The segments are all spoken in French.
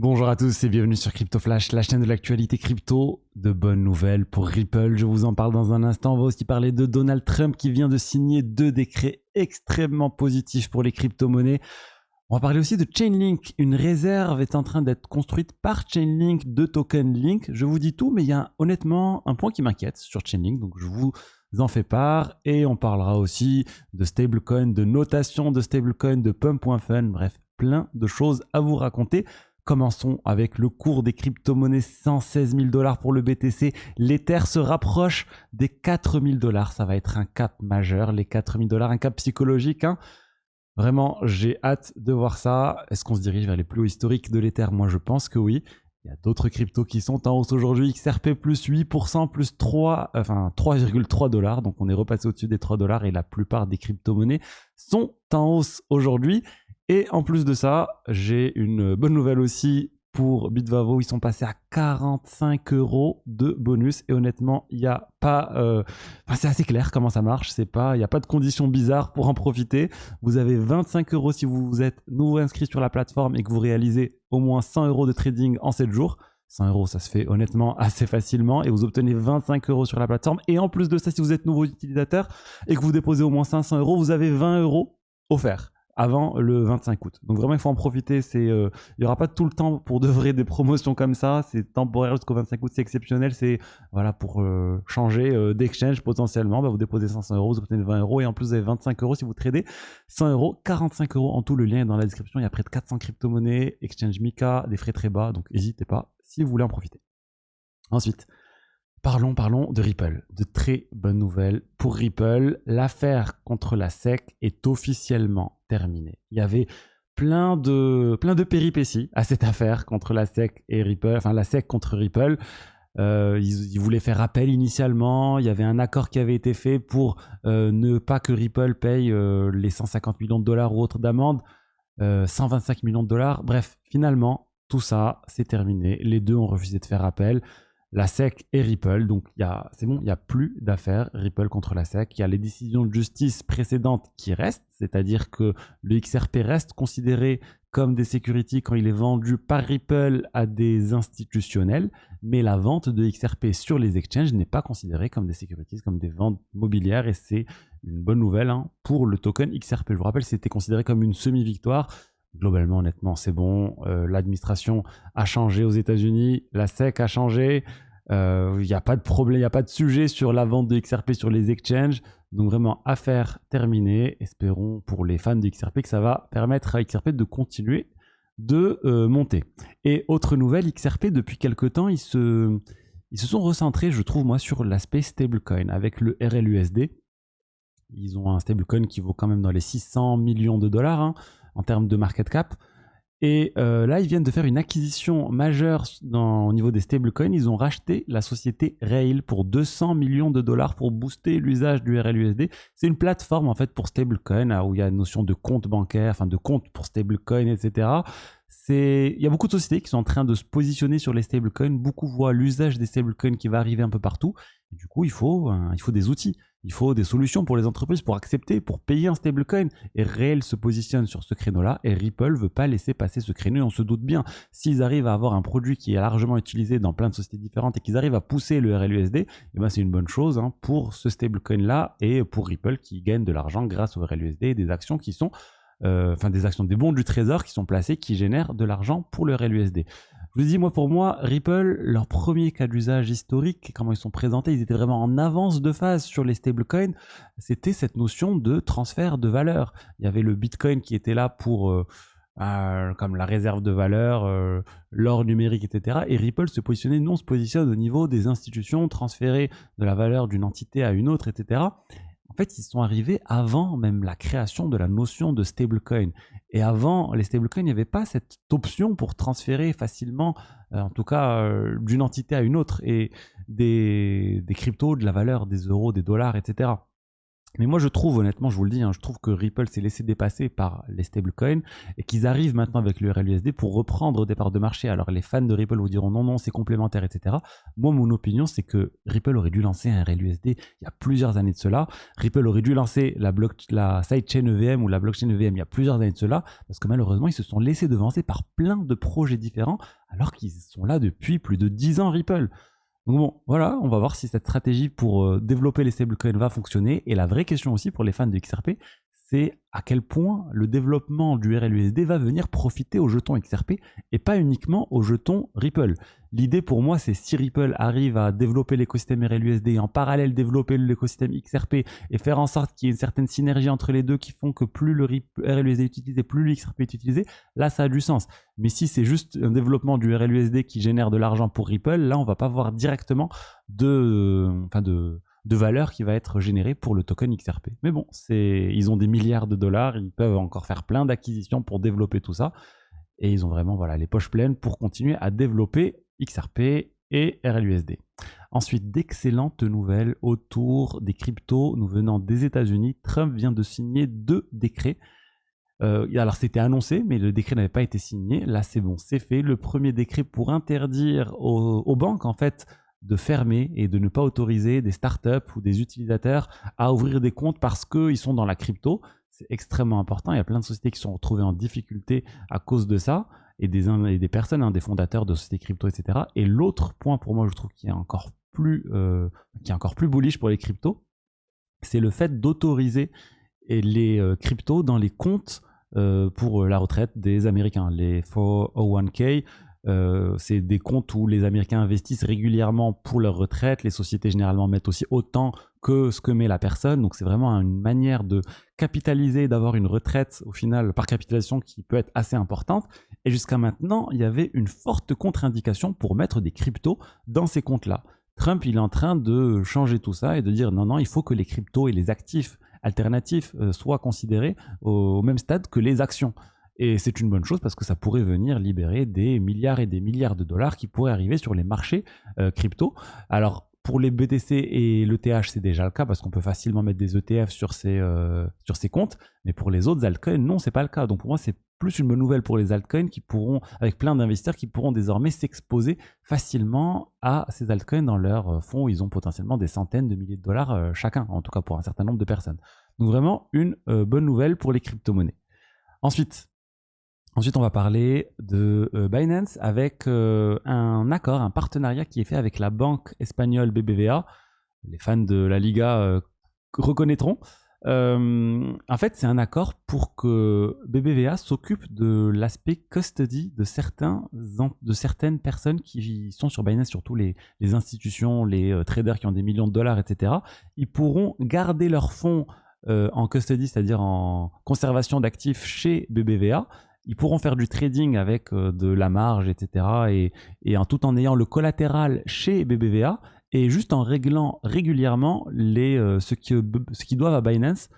Bonjour à tous et bienvenue sur Crypto Flash, la chaîne de l'actualité crypto. De bonnes nouvelles pour Ripple, je vous en parle dans un instant. On va aussi parler de Donald Trump qui vient de signer 2 décrets extrêmement positifs pour les crypto-monnaies. On va parler aussi de Chainlink. Une réserve est en train d'être construite par Chainlink de Token Link. Je vous dis tout, mais il y a honnêtement un point qui m'inquiète sur Chainlink, donc je vous en fais part. Et on parlera aussi de stablecoin, de notation de stablecoin, de pump.fun, bref, plein de choses à vous raconter. Commençons avec le cours des crypto-monnaies, 116 000 $ pour le BTC. L'Ether se rapproche des 4 000 $. Ça va être un cap majeur, les 4 000 $, un cap psychologique. Vraiment, j'ai hâte de voir ça. Est-ce qu'on se dirige vers les plus hauts historiques de l'Ether? Moi, je pense que oui. Il y a d'autres cryptos qui sont en hausse aujourd'hui. XRP plus 8%, plus 3,3 $. Donc, on est repassé au-dessus des 3 $ et la plupart des crypto-monnaies sont en hausse aujourd'hui. Et en plus de ça, j'ai une bonne nouvelle aussi pour Bitvavo. Ils sont passés à 45 € de bonus. Et honnêtement, il n'y a pas... c'est assez clair comment ça marche. Il n'y a pas de conditions bizarres pour en profiter. Vous avez 25 € si vous êtes nouveau inscrit sur la plateforme et que vous réalisez au moins 100 € de trading en 7 jours. 100 €, ça se fait honnêtement assez facilement et vous obtenez 25 € sur la plateforme. Et en plus de ça, si vous êtes nouveau utilisateur et que vous déposez au moins 500 €, vous avez 20 € offerts avant le 25 août. Donc vraiment, il faut en profiter. Il n'y aura pas tout le temps pour de vrai des promotions comme ça. C'est temporaire jusqu'au 25 août. C'est exceptionnel. C'est pour changer d'exchange potentiellement. Vous déposez 500 €, vous obtenez 20 € et en plus, vous avez 25 € si vous tradez 100 €, 45 € en tout. Le lien est dans la description. Il y a près de 400 crypto-monnaies, exchange Mika, des frais très bas. Donc n'hésitez pas si vous voulez en profiter. Ensuite, Parlons de Ripple. De très bonnes nouvelles pour Ripple. L'affaire contre la SEC est officiellement terminée. Il y avait plein de péripéties à cette affaire contre la SEC et Ripple, enfin la SEC contre Ripple. Ils voulaient faire appel initialement. Il y avait un accord qui avait été fait pour ne pas que Ripple paye les 150 millions de $ ou autres d'amende, 125 millions de $. Bref, finalement, tout ça, c'est terminé. Les deux ont refusé de faire appel. La SEC et Ripple, donc c'est bon, il n'y a plus d'affaires Ripple contre la SEC. Il y a les décisions de justice précédentes qui restent, c'est-à-dire que le XRP reste considéré comme des securities quand il est vendu par Ripple à des institutionnels, mais la vente de XRP sur les exchanges n'est pas considérée comme des securities, comme des ventes mobilières, et c'est une bonne nouvelle pour le token XRP. Je vous rappelle, c'était considéré comme une semi-victoire. Globalement, honnêtement, c'est bon. L'administration a changé aux États-Unis, la SEC a changé. Il n'y a pas de problème, il n'y a pas de sujet sur la vente de XRP sur les exchanges. Donc vraiment, affaire terminée. Espérons pour les fans de XRP que ça va permettre à XRP de continuer de monter. Et autre nouvelle, XRP, depuis quelque temps, ils se sont recentrés, je trouve, moi, sur l'aspect stablecoin avec le RLUSD. Ils ont un stablecoin qui vaut quand même dans les 600 millions de $, en termes de market cap. Et là, ils viennent de faire une acquisition majeure au niveau des stablecoins. Ils ont racheté la société Rail pour 200 millions de $ pour booster l'usage du RLUSD. C'est une plateforme en fait pour stablecoin où il y a une notion de compte bancaire, enfin de compte pour stablecoin, etc. Il y a beaucoup de sociétés qui sont en train de se positionner sur les stablecoins. Beaucoup voient l'usage des stablecoins qui va arriver un peu partout. Et du coup, il faut des outils. Il faut des solutions pour les entreprises pour accepter, pour payer un stablecoin. Et Rail se positionne sur ce créneau-là et Ripple ne veut pas laisser passer ce créneau. Et on se doute bien, s'ils arrivent à avoir un produit qui est largement utilisé dans plein de sociétés différentes et qu'ils arrivent à pousser le RLUSD, c'est une bonne chose pour ce stablecoin-là et pour Ripple qui gagne de l'argent grâce au RLUSD et des actions qui sont, des bons du trésor qui sont placés, qui génèrent de l'argent pour le RLUSD. Je vous dis, pour moi, Ripple, leur premier cas d'usage historique, comment ils sont présentés, ils étaient vraiment en avance de phase sur les stablecoins. C'était cette notion de transfert de valeur. Il y avait le Bitcoin qui était là pour comme la réserve de valeur, l'or numérique, etc. Et Ripple se positionne au niveau des institutions, transférer de la valeur d'une entité à une autre, etc. En fait, ils sont arrivés avant même la création de la notion de stablecoin. Et avant les stablecoins, il n'y avait pas cette option pour transférer facilement, en tout cas d'une entité à une autre, et des cryptos, de la valeur, des euros, des dollars, etc. Mais moi, je trouve, honnêtement, je vous le dis, hein, je trouve que Ripple s'est laissé dépasser par les stablecoins et qu'ils arrivent maintenant avec le RLUSD pour reprendre des parts de marché. Alors, les fans de Ripple vous diront non, non, c'est complémentaire, etc. Moi, mon opinion, c'est que Ripple aurait dû lancer un RLUSD il y a plusieurs années de cela. Ripple aurait dû lancer la sidechain EVM ou la blockchain EVM il y a plusieurs années de cela, parce que malheureusement, ils se sont laissés devancer par plein de projets différents, alors qu'ils sont là depuis plus de 10 ans, Ripple. Donc bon, voilà, on va voir si cette stratégie pour développer les stablecoins va fonctionner. Et la vraie question aussi pour les fans de XRP, c'est à quel point le développement du RLUSD va venir profiter aux jetons XRP et pas uniquement aux jetons Ripple. L'idée pour moi, c'est si Ripple arrive à développer l'écosystème RLUSD et en parallèle développer l'écosystème XRP et faire en sorte qu'il y ait une certaine synergie entre les deux qui font que plus le RLUSD est utilisé, plus le XRP est utilisé, là ça a du sens. Mais si c'est juste un développement du RLUSD qui génère de l'argent pour Ripple, là on va pas voir directement de valeur qui va être générée pour le token XRP. Mais bon, ils ont des milliards de dollars, ils peuvent encore faire plein d'acquisitions pour développer tout ça. Et ils ont vraiment les poches pleines pour continuer à développer XRP et RLUSD. Ensuite, d'excellentes nouvelles autour des cryptos nous venant des États-Unis. Trump vient de signer 2 décrets. Alors c'était annoncé, mais le décret n'avait pas été signé. Là, c'est bon, c'est fait. Le premier décret pour interdire aux banques, en fait, de fermer et de ne pas autoriser des startups ou des utilisateurs à ouvrir des comptes parce qu'ils sont dans la crypto. C'est extrêmement important. Il y a plein de sociétés qui sont retrouvées en difficulté à cause de ça, et des personnes, des fondateurs de sociétés crypto, etc. Et l'autre point pour moi, je trouve, qui est encore plus bullish pour les cryptos, c'est le fait d'autoriser les cryptos dans les comptes pour la retraite des Américains, les 401k. C'est des comptes où les Américains investissent régulièrement pour leur retraite. Les sociétés généralement mettent aussi autant que ce que met la personne. Donc c'est vraiment une manière de capitaliser, d'avoir une retraite au final par capitalisation qui peut être assez importante. Et jusqu'à maintenant, il y avait une forte contre-indication pour mettre des cryptos dans ces comptes-là. Trump, il est en train de changer tout ça et de dire non, il faut que les cryptos et les actifs alternatifs soient considérés au même stade que les actions. Et c'est une bonne chose parce que ça pourrait venir libérer des milliards et des milliards de dollars qui pourraient arriver sur les marchés crypto. Alors, pour les BTC et l'ETH, c'est déjà le cas parce qu'on peut facilement mettre des ETF sur ces comptes. Mais pour les autres altcoins, non, c'est pas le cas. Donc pour moi, c'est plus une bonne nouvelle pour les altcoins qui pourront, avec plein d'investisseurs qui pourront désormais s'exposer facilement à ces altcoins dans leurs fonds. Ils ont potentiellement des centaines de milliers de dollars chacun, en tout cas pour un certain nombre de personnes. Donc vraiment une bonne nouvelle pour les crypto-monnaies. Ensuite, on va parler de Binance avec un accord, un partenariat qui est fait avec la banque espagnole BBVA. Les fans de la Liga reconnaîtront. En fait, c'est un accord pour que BBVA s'occupe de l'aspect custody de certaines personnes qui sont sur Binance, surtout les institutions, les traders qui ont des millions de dollars, etc. Ils pourront garder leurs fonds en custody, c'est-à-dire en conservation d'actifs chez BBVA. Ils pourront faire du trading avec de la marge, etc. Et tout en ayant le collatéral chez BBVA et juste en réglant régulièrement ce qu'ils doivent à Binance,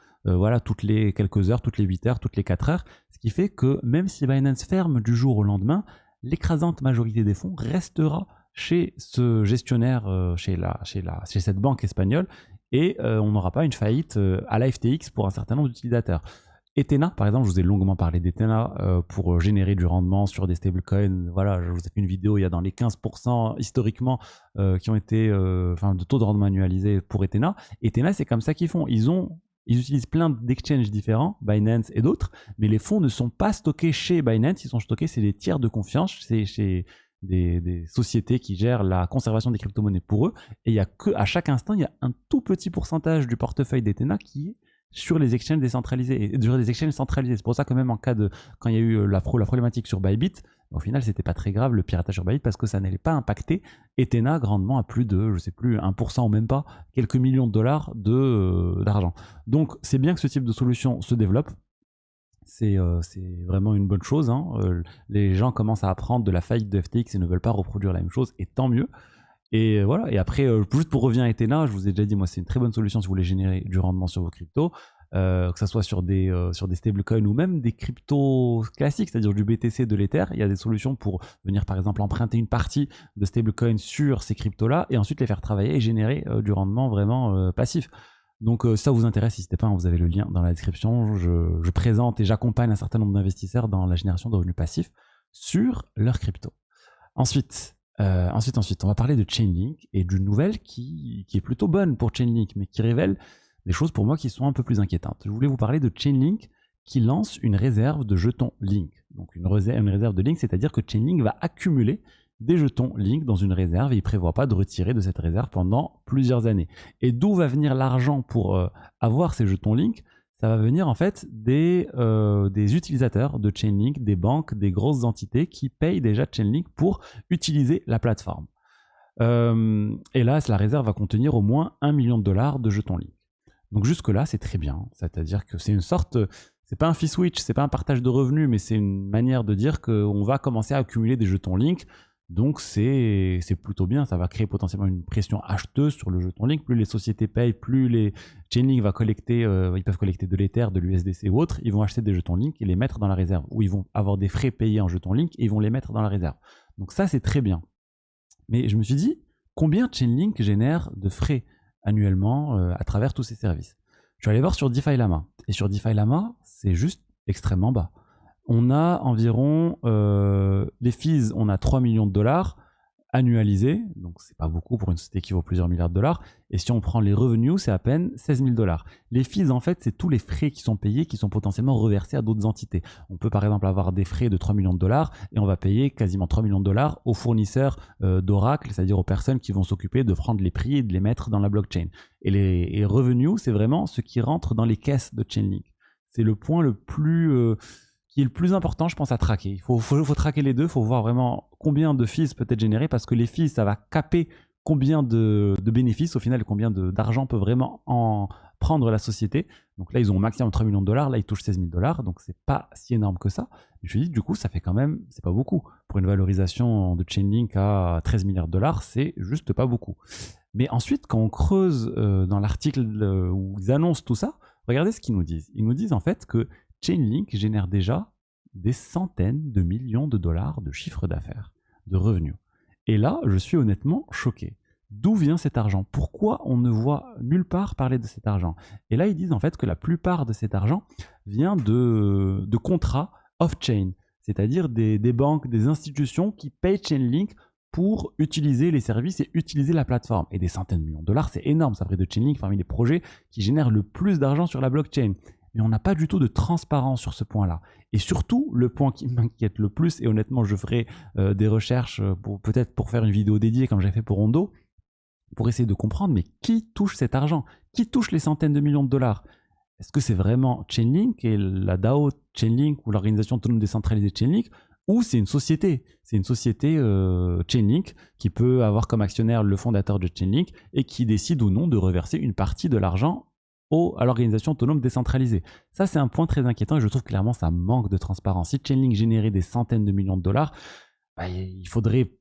toutes les quelques heures, toutes les 8 heures, toutes les 4 heures. Ce qui fait que même si Binance ferme du jour au lendemain, l'écrasante majorité des fonds restera chez ce gestionnaire, chez cette banque espagnole, et on n'aura pas une faillite à la FTX pour un certain nombre d'utilisateurs. Ethena, par exemple, je vous ai longuement parlé d'Ethena pour générer du rendement sur des stablecoins. Voilà, je vous ai fait une vidéo, il y a dans les 15% historiquement qui ont été de taux de rendement annualisé pour Ethena. Ethena, c'est comme ça qu'ils font. Ils utilisent plein d'exchanges différents, Binance et d'autres, mais les fonds ne sont pas stockés chez Binance, ils sont stockés chez des tiers de confiance, c'est chez des sociétés qui gèrent la conservation des crypto-monnaies pour eux. Et à chaque instant, il y a un tout petit pourcentage du portefeuille d'Ethena qui est sur les exchanges décentralisés et sur les exchanges centralisés. C'est pour ça que même quand il y a eu la problématique sur Bybit, au final c'était pas très grave le piratage sur Bybit parce que ça n'allait pas impacter Ethena grandement à plus de, je sais plus, 1% ou même pas, quelques millions de dollars d'argent. Donc c'est bien que ce type de solution se développe. C'est vraiment une bonne chose. Les gens commencent à apprendre de la faillite de FTX et ne veulent pas reproduire la même chose, et tant mieux. Et voilà. Et après, juste pour revenir à Ethena, je vous ai déjà dit, moi, c'est une très bonne solution si vous voulez générer du rendement sur vos cryptos, que ce soit sur des stablecoins ou même des cryptos classiques, c'est-à-dire du BTC, de l'Ether. Il y a des solutions pour venir, par exemple, emprunter une partie de stablecoins sur ces cryptos-là et ensuite les faire travailler et générer du rendement vraiment passif. Donc, si ça vous intéresse, n'hésitez pas, hein, vous avez le lien dans la description. Je présente et j'accompagne un certain nombre d'investisseurs dans la génération de revenus passifs sur leur crypto. Ensuite, on va parler de Chainlink et d'une nouvelle qui est plutôt bonne pour Chainlink, mais qui révèle des choses pour moi qui sont un peu plus inquiétantes. Je voulais vous parler de Chainlink qui lance une réserve de jetons Link. Donc une réserve de Link, c'est-à-dire que Chainlink va accumuler des jetons Link dans une réserve et il ne prévoit pas de retirer de cette réserve pendant plusieurs années. Et d'où va venir l'argent pour avoir ces jetons Link? Ça va venir en fait des utilisateurs de Chainlink, des banques, des grosses entités qui payent déjà Chainlink pour utiliser la plateforme. Et là, la réserve va contenir au moins $1 million de jetons Link. Donc jusque-là, c'est très bien. C'est-à-dire que c'est une sorte... C'est pas un fee switch, c'est pas un partage de revenus, mais c'est une manière de dire qu'on va commencer à accumuler des jetons Link. Donc c'est plutôt bien, ça va créer potentiellement une pression acheteuse sur le jeton Link. Plus les sociétés payent, plus les Chainlink va collecter, ils peuvent collecter de l'Ether, de l'USDC ou autre, ils vont acheter des jetons Link et les mettre dans la réserve. Ou ils vont avoir des frais payés en jetons Link et ils vont les mettre dans la réserve. Donc ça c'est très bien. Mais je me suis dit, combien Chainlink génère de frais annuellement à travers tous ces services? Je suis allé voir sur DeFi Lama. Et sur DeFi Lama, c'est juste extrêmement bas. On a environ, les fees, on a $3 millions annualisés, donc c'est pas beaucoup pour une société qui vaut plusieurs milliards de dollars. Et si on prend les revenus, c'est à peine $16 000. Les fees, en fait, c'est tous les frais qui sont payés, qui sont potentiellement reversés à d'autres entités. On peut par exemple avoir des frais de $3 millions et on va payer quasiment $3 millions aux fournisseurs d'Oracle, c'est-à-dire aux personnes qui vont s'occuper de prendre les prix et de les mettre dans la blockchain. Et les revenus, c'est vraiment ce qui rentre dans les caisses de Chainlink. C'est le point le plus... qui est le plus important, je pense, à traquer. Il faut traquer les deux, il faut voir vraiment combien de fees peut être généré, parce que les fees, ça va caper combien de bénéfices, au final, combien d'argent peut vraiment en prendre la société. Donc là, ils ont au maximum $3 millions, là, ils touchent $16 000, donc c'est pas si énorme que ça. Mais je me dis, du coup, ça fait quand même, c'est pas beaucoup. Pour une valorisation de Chainlink à $13 milliards, c'est juste pas beaucoup. Mais ensuite, quand on creuse dans l'article où ils annoncent tout ça, regardez ce qu'ils nous disent. Ils nous disent en fait que Chainlink génère déjà des centaines de millions de dollars de chiffre d'affaires, de revenus. Et là, je suis honnêtement choqué. D'où vient cet argent? Pourquoi on ne voit nulle part parler de cet argent? Et là, ils disent en fait que la plupart de cet argent vient de contrats off-chain, c'est-à-dire des banques, des institutions qui payent Chainlink pour utiliser les services et utiliser la plateforme. Et des centaines de millions de dollars, c'est énorme. Ça ferait de Chainlink parmi les projets qui génèrent le plus d'argent sur la blockchain. Mais on n'a pas du tout de transparence sur ce point-là. Et surtout, le point qui m'inquiète le plus, et honnêtement, je ferai des recherches peut-être pour faire une vidéo dédiée comme j'ai fait pour Ondo, pour essayer de comprendre, mais qui touche cet argent? Qui touche les centaines de millions de dollars? Est-ce que c'est vraiment Chainlink et la DAO Chainlink ou l'organisation autonome décentralisée Chainlink, ou c'est une société? C'est une société Chainlink qui peut avoir comme actionnaire le fondateur de Chainlink et qui décide ou non de reverser une partie de l'argent à l'organisation autonome décentralisée. Ça, c'est un point très inquiétant et je trouve clairement ça manque de transparence. Si Chainlink générait des centaines de millions de dollars, il faudrait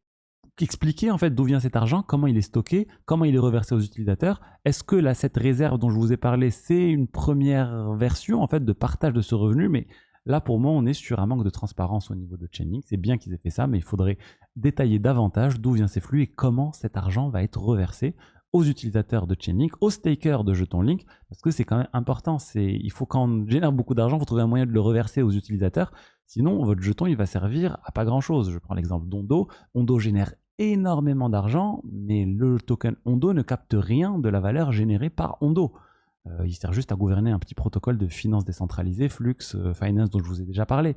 expliquer en fait d'où vient cet argent, comment il est stocké, comment il est reversé aux utilisateurs. Est-ce que cette réserve dont je vous ai parlé, c'est une première version en fait de partage de ce revenu? Mais là, pour moi, on est sur un manque de transparence au niveau de Chainlink. C'est bien qu'ils aient fait ça, mais il faudrait détailler davantage d'où vient ces flux et comment cet argent va être reversé aux utilisateurs de Chainlink, aux stakers de jetons Link, parce que c'est quand même important. Il faut, quand on génère beaucoup d'argent, il faut trouver un moyen de le reverser aux utilisateurs. Sinon, votre jeton, il va servir à pas grand-chose. Je prends l'exemple d'Ondo. Ondo génère énormément d'argent, mais le token Ondo ne capte rien de la valeur générée par Ondo. Il sert juste à gouverner un petit protocole de finance décentralisée, Flux Finance, dont je vous ai déjà parlé.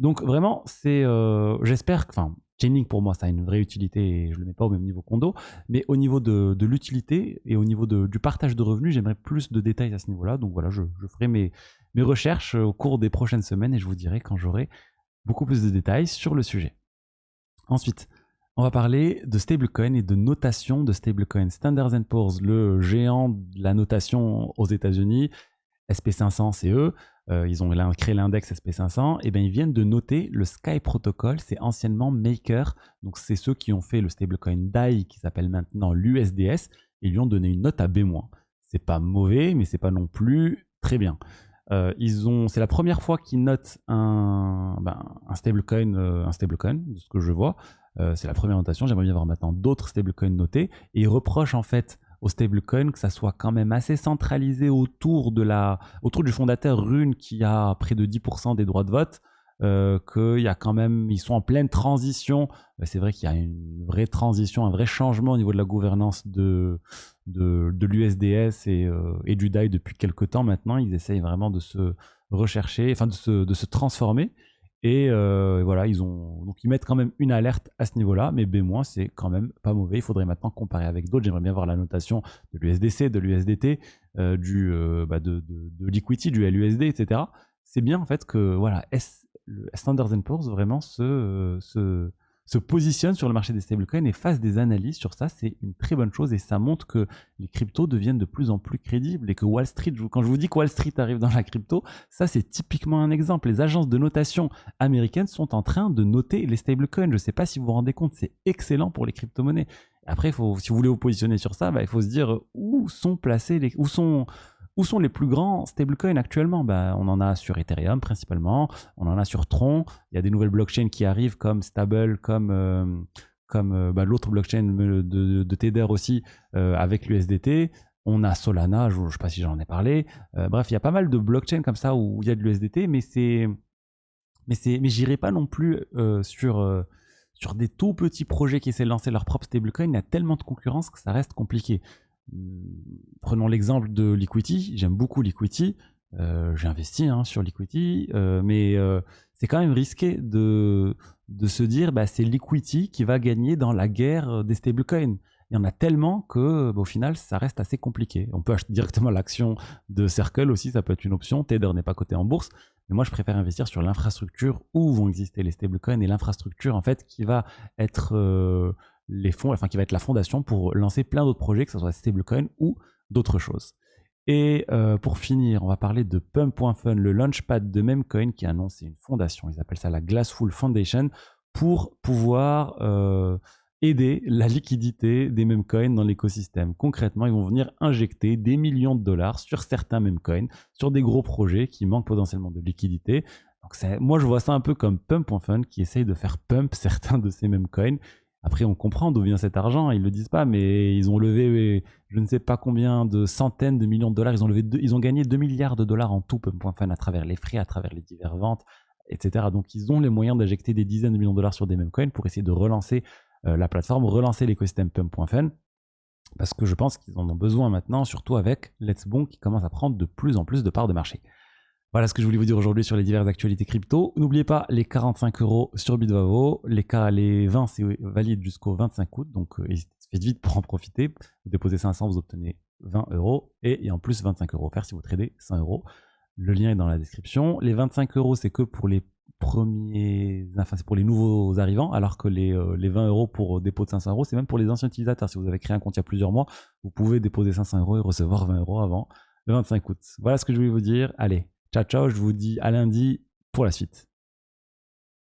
Donc vraiment, j'espère que... Chainlink, pour moi, ça a une vraie utilité et je ne le mets pas au même niveau qu'Ondo. Mais au niveau de l'utilité et au niveau du partage de revenus, j'aimerais plus de détails à ce niveau-là. Donc voilà, je ferai mes recherches au cours des prochaines semaines et je vous dirai quand j'aurai beaucoup plus de détails sur le sujet. Ensuite, on va parler de stablecoin et de notation de stablecoin. Standard & Poor's, le géant de la notation aux États-Unis, SP500, c'est eux. Ils ont créé l'index SP500, et bien ils viennent de noter le Sky Protocol, c'est anciennement Maker, donc c'est ceux qui ont fait le stablecoin DAI qui s'appelle maintenant l'USDS, et lui ont donné une note à B-. C'est pas mauvais, mais c'est pas non plus très bien. C'est la première fois qu'ils notent un stablecoin, de ce que je vois. C'est la première notation, j'aimerais bien voir maintenant d'autres stablecoins notés, et ils reprochent en fait aux stablecoins, que ça soit quand même assez centralisé autour du fondateur Rune qui a près de 10% des droits de vote. Qu'il y a quand même, ils sont en pleine transition. C'est vrai qu'il y a une vraie transition, un vrai changement au niveau de la gouvernance de l'USDS et du DAI depuis quelques temps maintenant. Ils essayent vraiment de se rechercher, enfin de se transformer. Et voilà, donc ils mettent quand même une alerte à ce niveau-là, mais B-, c'est quand même pas mauvais. Il faudrait maintenant comparer avec d'autres. J'aimerais bien voir la notation de l'USDC, de l'USDT, de Liquidity, du LUSD, etc. C'est bien en fait que voilà, le Standard & Poor's vraiment se positionne sur le marché des stablecoins et fasse des analyses sur ça. C'est une très bonne chose et ça montre que les cryptos deviennent de plus en plus crédibles et que Wall Street, quand je vous dis que Wall Street arrive dans la crypto, ça c'est typiquement un exemple. Les agences de notation américaines sont en train de noter les stablecoins. Je ne sais pas si vous vous rendez compte, c'est excellent pour les crypto-monnaies. Après, si vous voulez vous positionner sur ça, il faut se dire où sont placés où sont les plus grands stablecoins actuellement? On en a sur Ethereum principalement, on en a sur Tron, il y a des nouvelles blockchains qui arrivent comme Stable, comme l'autre blockchain de Tether aussi avec l'USDT. On a Solana, je ne sais pas si j'en ai parlé. Bref, il y a pas mal de blockchains comme ça où il y a de l'USDT, mais j'irai pas non plus sur des tout petits projets qui essaient de lancer leur propre stablecoin. Il y a tellement de concurrence que ça reste compliqué. Prenons l'exemple de Liquidity. J'aime beaucoup Liquidity. J'ai investi sur Liquidity, mais c'est quand même risqué de se dire c'est Liquidity qui va gagner dans la guerre des stablecoins. Il y en a tellement que au final ça reste assez compliqué. On peut acheter directement l'action de Circle aussi, ça peut être une option. Tether n'est pas coté en bourse, mais moi je préfère investir sur l'infrastructure où vont exister les stablecoins et l'infrastructure en fait qui va être les fonds, enfin qui va être la fondation pour lancer plein d'autres projets, que ce soit stablecoin ou d'autres choses. Et pour finir, on va parler de Pump.fun, le launchpad de Memcoin qui a annoncé une fondation. Ils appellent ça la Glassful Foundation pour pouvoir aider la liquidité des memcoins dans l'écosystème. Concrètement, ils vont venir injecter des millions de dollars sur certains memcoins, sur des gros projets qui manquent potentiellement de liquidité. Donc moi, je vois ça un peu comme Pump.fun qui essaye de faire pump certains de ces memcoins. Après, on comprend d'où vient cet argent, ils ne le disent pas, mais ils ont levé je ne sais pas combien de centaines de millions de dollars. Ils ont gagné 2 milliards de dollars en tout, Pump.fun, à travers les frais, à travers les diverses ventes, etc. Donc, ils ont les moyens d'injecter des dizaines de millions de dollars sur des memcoins pour essayer de relancer la plateforme, relancer l'écosystème Pump.fun, parce que je pense qu'ils en ont besoin maintenant, surtout avec Let's Bon qui commence à prendre de plus en plus de parts de marché. Voilà ce que je voulais vous dire aujourd'hui sur les diverses actualités crypto. N'oubliez pas les 45 € sur Bitvavo. Les 20, c'est valide jusqu'au 25 août. Donc, faites vite pour en profiter. Vous déposez 500, vous obtenez 20 €. Et il y a en plus 25 € offerts si vous tradez 100 €. Le lien est dans la description. Les 25 €, c'est que pour les c'est pour les nouveaux arrivants, alors que les 20 € pour dépôt de 500 €, c'est même pour les anciens utilisateurs. Si vous avez créé un compte il y a plusieurs mois, vous pouvez déposer 500 € et recevoir 20 € avant le 25 août. Voilà ce que je voulais vous dire. Allez. Ciao, ciao, je vous dis à lundi pour la suite.